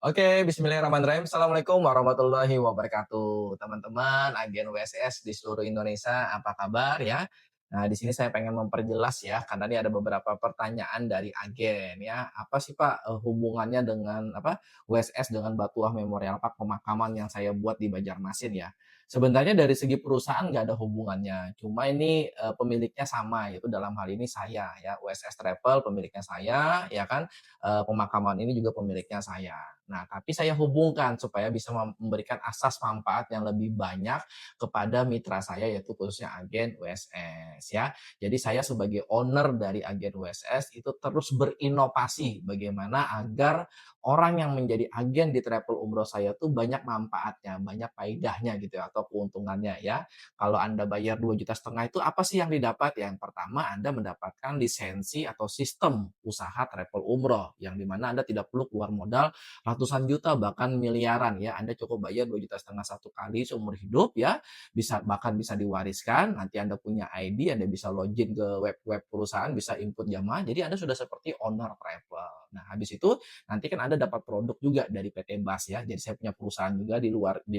Oke, bismillahirrahmanirrahim. Assalamualaikum warahmatullahi wabarakatuh. Teman-teman, agen WSS di seluruh Indonesia, apa kabar ya? Nah, di sini saya pengen memperjelas ya, karena ini ada beberapa pertanyaan dari agen ya. Apa sih Pak hubungannya dengan apa WSS dengan Batuah Memorial Park pemakaman yang saya buat di Banjarmasin ya? Sebenarnya dari segi perusahaan nggak ada hubungannya, cuma ini pemiliknya sama, yaitu dalam hal ini saya ya, WSS Travel pemiliknya saya, ya kan, pemakaman ini juga pemiliknya saya. Nah, tapi saya hubungkan supaya bisa memberikan asas manfaat yang lebih banyak kepada mitra saya yaitu khususnya agen WSS ya. Jadi saya sebagai owner dari agen WSS itu terus berinovasi bagaimana agar orang yang menjadi agen di travel umroh saya tuh banyak manfaatnya, banyak faedahnya gitu ya atau keuntungannya ya. Kalau Anda bayar 2,5 juta itu apa sih yang didapat? Yang pertama Anda mendapatkan lisensi atau sistem usaha travel umroh yang dimana Anda tidak perlu keluar modal ratusan juta bahkan miliaran ya. Anda cukup bayar 2,5 juta satu kali seumur hidup ya. Bahkan bisa diwariskan. Nanti Anda punya ID, Anda bisa login ke web-web perusahaan, bisa input jamaah. Jadi Anda sudah seperti owner travel. Nah, habis itu nanti kan Anda dapat produk juga dari PT Bas ya. Jadi saya punya perusahaan juga di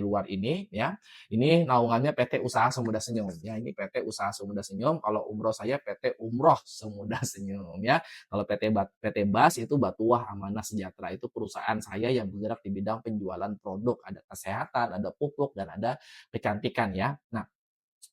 luar ini ya. Ini naungannya PT Usaha Semudah Senyum ya. Ini PT Usaha Semudah Senyum. Kalau umroh saya PT Umroh Semudah Senyum ya. Kalau PT Bas itu Batuah Amanah Sejahtera, itu perusahaan saya yang bergerak di bidang penjualan produk, ada kesehatan, ada pupuk, dan ada kecantikan ya. Nah,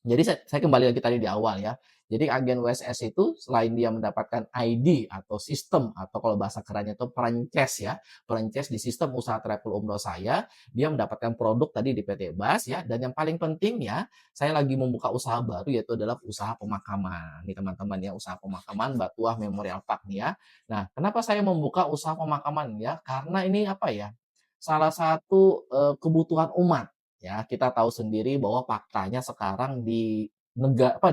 jadi saya kembali lagi tadi di awal ya. Jadi agen WSS itu selain dia mendapatkan ID atau sistem atau kalau bahasa kerennya itu franchise ya, franchise di sistem usaha travel umroh saya, dia mendapatkan produk tadi di PT Bas ya, dan yang paling penting ya, saya lagi membuka usaha baru yaitu adalah usaha pemakaman. Nih teman-teman ya, usaha pemakaman Batuah Memorial Park nih ya. Nah, kenapa saya membuka usaha pemakaman ya? Karena ini apa ya? Salah satu kebutuhan umat. Ya, kita tahu sendiri bahwa faktanya sekarang di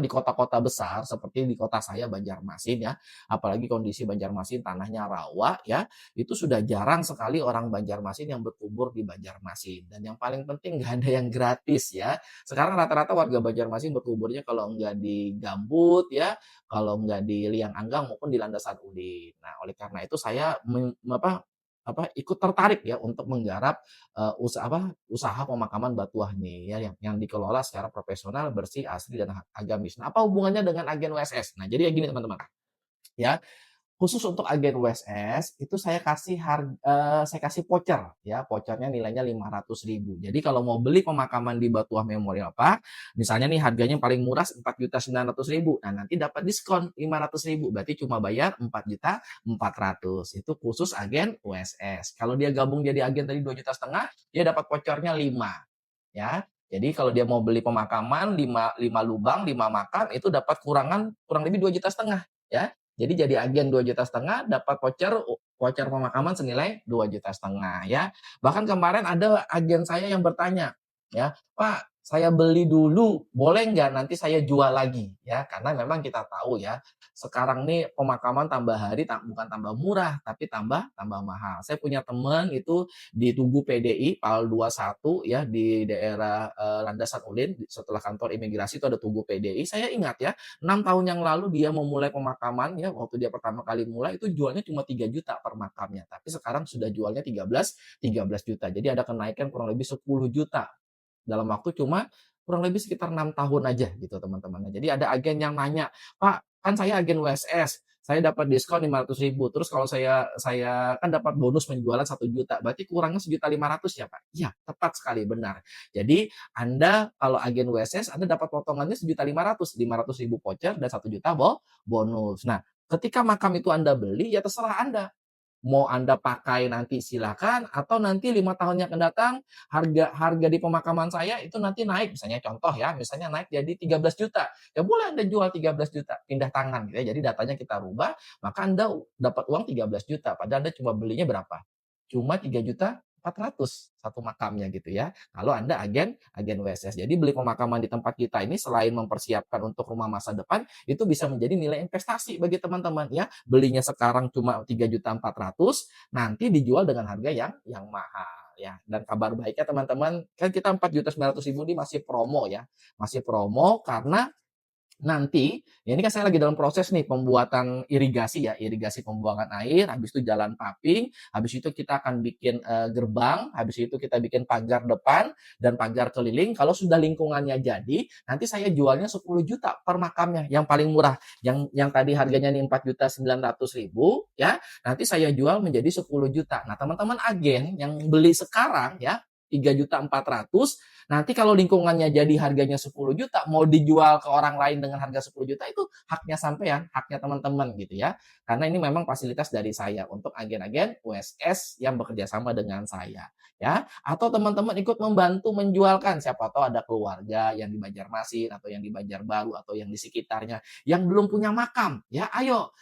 kota-kota besar seperti di kota saya Banjarmasin ya, apalagi kondisi Banjarmasin tanahnya rawa ya, itu sudah jarang sekali orang Banjarmasin yang berkubur di Banjarmasin. Dan yang paling penting nggak ada yang gratis ya. Sekarang rata-rata warga Banjarmasin berkuburnya kalau nggak di gambut ya, kalau nggak di liang anggang maupun di landasan udin. Nah, oleh karena itu saya ikut tertarik ya untuk menggarap usaha pemakaman Batuah nih ya yang dikelola secara profesional, bersih, asri dan agamis. Nah, apa hubungannya dengan agen WSS? Nah, jadi ya gini teman-teman, ya. Khusus untuk agen WSS itu saya kasih voucher ya, vouchernya nilainya 500.000. Jadi kalau mau beli pemakaman di Batuah Memorial Park, misalnya nih harganya paling murah 4.900.000. Nah, nanti dapat diskon 500.000. Berarti cuma bayar 4.400.000. Itu khusus agen WSS. Kalau dia gabung jadi agen tadi 2,5 juta, dia dapat vouchernya 5 ya. Jadi kalau dia mau beli pemakaman 5 lubang, 5 makam itu dapat kurang lebih 2,5 juta ya. Jadi jadi agen 2,5 juta dapat voucher pemakaman senilai 2,5 juta ya. Bahkan kemarin ada agen saya yang bertanya, ya, "Pak, saya beli dulu, boleh nggak nanti saya jual lagi?" Ya, karena memang kita tahu ya, sekarang nih pemakaman tambah hari bukan tambah murah, tapi tambah tambah mahal. Saya punya teman itu di Tugu PDI PAL 21 ya di daerah Landasan Ulin setelah kantor imigrasi itu ada Tugu PDI. Saya ingat ya, 6 tahun yang lalu dia memulai pemakaman ya, waktu dia pertama kali mulai itu jualnya cuma 3 juta per makamnya, tapi sekarang sudah jualnya 13 juta. Jadi ada kenaikan kurang lebih 10 juta dalam waktu cuma kurang lebih sekitar 6 tahun aja gitu teman-teman. Nah, jadi ada agen yang nanya, "Pak, kan saya agen WSS, saya dapat diskon 500.000. Terus kalau saya kan dapat bonus penjualan 1 juta, berarti kurangnya 1,5 juta ya, Pak?" Iya, tepat sekali, benar. Jadi Anda kalau agen WSS Anda dapat potongannya 1,5 juta, 500.000 voucher dan 1 juta bonus. Nah, ketika makam itu Anda beli, ya terserah Anda. Mau Anda pakai nanti silakan, atau nanti 5 tahun yang akan datang harga harga di pemakaman saya itu nanti naik, misalnya contoh ya, misalnya naik jadi 13 juta, ya boleh Anda jual 13 juta, pindah tangan gitu ya. Jadi datanya kita rubah, maka Anda dapat uang 13 juta, padahal Anda cuma belinya berapa? Cuma 3.400.000 satu makamnya gitu ya. Kalau Anda agen agen WSS. Jadi beli pemakaman di tempat kita ini selain mempersiapkan untuk rumah masa depan, itu bisa menjadi nilai investasi bagi teman-teman ya. Belinya sekarang cuma 3.400.000, nanti dijual dengan harga yang mahal ya. Dan kabar baiknya teman-teman, kan kita 4.900.000 ini masih promo ya. Masih promo karena Nanti, ya ini kan saya lagi dalam proses nih pembuatan irigasi ya, irigasi pembuangan air, habis itu jalan paving, habis itu kita akan bikin, gerbang, habis itu kita bikin pagar depan dan pagar keliling. Kalau sudah lingkungannya jadi, nanti saya jualnya 10 juta per makamnya, yang paling murah. Yang tadi harganya nih 4.900.000 ya, nanti saya jual menjadi 10 juta. Nah, teman-teman agen yang beli sekarang ya, 3.400.000. Nanti kalau lingkungannya jadi harganya 10 juta, mau dijual ke orang lain dengan harga 10 juta itu haknya sampean, haknya teman-teman gitu ya. Karena ini memang fasilitas dari saya untuk agen-agen USS yang bekerja sama dengan saya ya. Atau teman-teman ikut membantu menjualkan, siapa tahu ada keluarga yang di Banjarmasin atau yang di Banjarbaru atau yang di sekitarnya yang belum punya makam ya. Ayo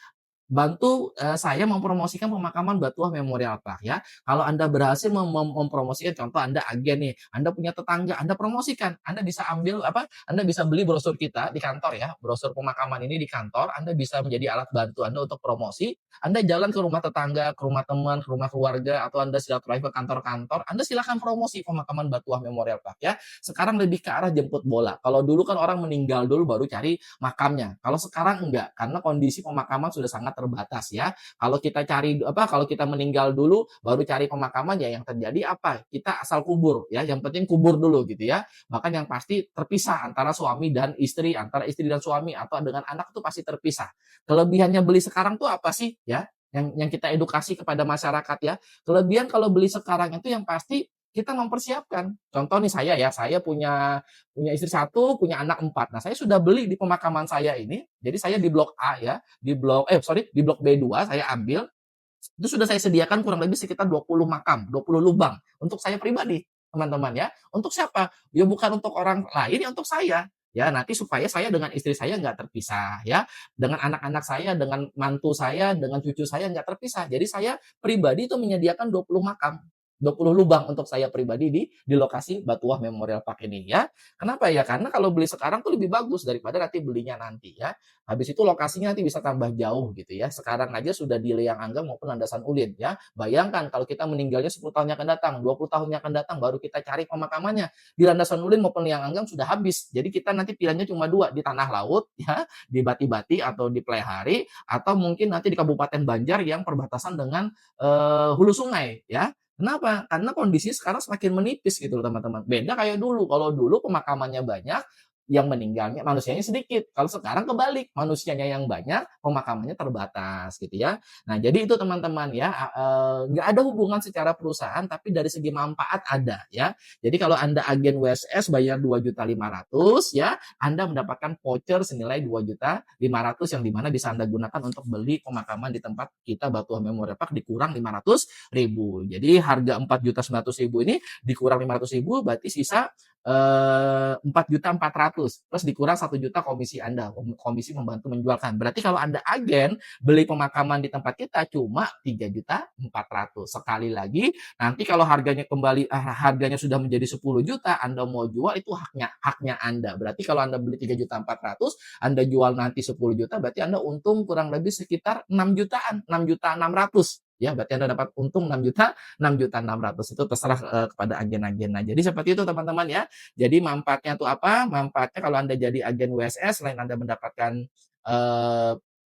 bantu, saya mempromosikan pemakaman Batuah Memorial Park ya. Kalau Anda berhasil mempromosikan, contoh Anda agen nih, Anda punya tetangga, Anda promosikan. Anda bisa ambil apa, Anda bisa beli brosur kita di kantor ya, brosur pemakaman ini di kantor, Anda bisa menjadi alat bantu Anda untuk promosi. Anda jalan ke rumah tetangga, ke rumah teman, ke rumah keluarga, atau Anda silaturahmi ke kantor-kantor, Anda silakan promosi pemakaman Batuah Memorial Park ya. Sekarang lebih ke arah jemput bola. Kalau dulu kan orang meninggal dulu baru cari makamnya. Kalau sekarang enggak, karena kondisi pemakaman sudah sangat terbatas ya. Kalau kita cari apa, kalau kita meninggal dulu baru cari pemakaman ya yang terjadi apa? Kita asal kubur ya, yang penting kubur dulu gitu ya. Bahkan yang pasti terpisah antara suami dan istri, antara istri dan suami atau dengan anak itu pasti terpisah. Kelebihannya beli sekarang tuh apa sih ya? Yang kita edukasi kepada masyarakat ya. Kelebihan kalau beli sekarang itu yang pasti kita mempersiapkan. Contoh nih saya ya, saya punya punya istri satu, punya anak empat. Nah, saya sudah beli di pemakaman saya ini. Jadi saya di blok A ya, di blok B2 saya ambil, itu sudah saya sediakan kurang lebih sekitar 20 makam, 20 lubang untuk saya pribadi, teman-teman ya. Untuk siapa? Ya bukan untuk orang lain, ya untuk saya. Ya, nanti supaya saya dengan istri saya nggak terpisah ya, dengan anak-anak saya, dengan mantu saya, dengan cucu saya nggak terpisah. Jadi saya pribadi itu menyediakan 20 makam. 20 lubang untuk saya pribadi di lokasi Batuah Memorial Park ini ya. Kenapa ya? Karena kalau beli sekarang tuh lebih bagus daripada nanti belinya nanti ya. Habis itu lokasinya nanti bisa tambah jauh gitu ya. Sekarang aja sudah di Liang Anggang maupun Landasan Ulin ya. Bayangkan kalau kita meninggalnya 10 tahun yang akan datang, 20 tahun yang akan datang baru kita cari pemakamannya. Di Landasan Ulin maupun Liang Anggang sudah habis. Jadi kita nanti pilihannya cuma dua, di Tanah Laut ya, di Bati-Bati atau di Plehari atau mungkin nanti di Kabupaten Banjar yang perbatasan dengan hulu sungai ya. Kenapa? Karena kondisi sekarang semakin menipis gitu loh teman-teman. Beda kayak dulu. Kalau dulu pemakamannya banyak, yang meninggalnya manusianya sedikit. Kalau sekarang kebalik, manusianya yang banyak, pemakamannya terbatas gitu ya. Nah, jadi itu teman-teman ya, nggak ada hubungan secara perusahaan, tapi dari segi manfaat ada ya. Jadi kalau Anda agen WSS bayar 2.500.000 ya, Anda mendapatkan voucher senilai 2.500.000 yang dimana bisa Anda gunakan untuk beli pemakaman di tempat kita Batuah Memorial Park dikurang 500.000. Jadi harga 4.900.000 ini dikurang 500.000 berarti sisa 4.400.000 plus dikurang 1 juta komisi Anda, komisi membantu menjualkan. Berarti kalau Anda agen beli pemakaman di tempat kita cuma 3.400.000. Sekali lagi, nanti kalau harganya kembali harganya sudah menjadi 10 juta, Anda mau jual itu haknya Anda. Berarti kalau Anda beli 3.400.000, Anda jual nanti 10 juta, berarti Anda untung kurang lebih sekitar 6 jutaan, 6.600.000. Ya, berarti Anda dapat untung 6.600.000 itu terserah kepada agen-agen. Nah, jadi seperti itu teman-teman ya. Jadi manfaatnya itu apa? Manfaatnya kalau Anda jadi agen WSS, selain Anda mendapatkan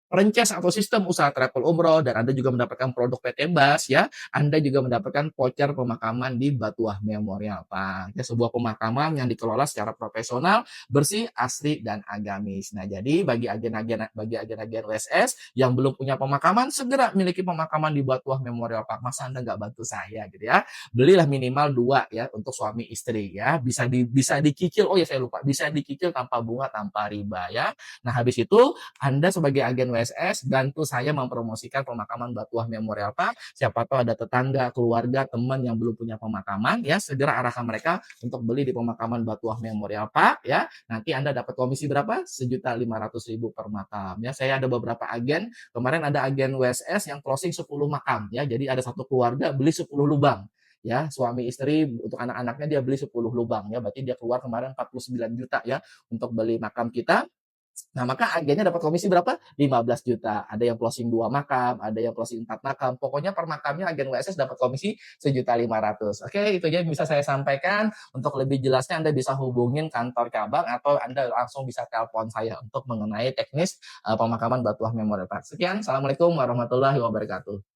franchise atau sistem usaha travel umroh dan Anda juga mendapatkan produk PT Bas ya, Anda juga mendapatkan voucher pemakaman di Batuah Memorial Park. Ya, sebuah pemakaman yang dikelola secara profesional, bersih, asri dan agamis. Nah, jadi bagi agen-agen WSS yang belum punya pemakaman, segera miliki pemakaman di Batuah Memorial Park. Masa Anda nggak bantu saya gitu ya? Belilah minimal 2 ya untuk suami istri ya. Bisa dicicil. Oh ya saya lupa, bisa dicicil tanpa bunga, tanpa riba ya. Nah, habis itu Anda sebagai agen WSS bantu saya mempromosikan pemakaman Batuah Memorial Park. Siapa tahu ada tetangga, keluarga, teman yang belum punya pemakaman ya, segera arahkan mereka untuk beli di pemakaman Batuah Memorial Park ya. Nanti Anda dapat komisi berapa? 1.500.000 per makam ya. Saya ada beberapa agen, kemarin ada agen WSS yang closing 10 makam ya. Jadi ada satu keluarga beli 10 lubang ya, suami istri untuk anak-anaknya dia beli 10 lubang ya, berarti dia keluar kemarin 49 juta ya untuk beli makam kita. Nah, maka agennya dapat komisi berapa? 15 juta. Ada yang closing 2 makam, ada yang closing 4 makam. Pokoknya per makamnya agen WSS dapat komisi 1.500.000. Oke, itu aja yang bisa saya sampaikan. Untuk lebih jelasnya Anda bisa hubungin kantor cabang atau Anda langsung bisa telepon saya untuk mengenai teknis pemakaman Batuah Memorial Park. Sekian, Assalamualaikum warahmatullahi wabarakatuh.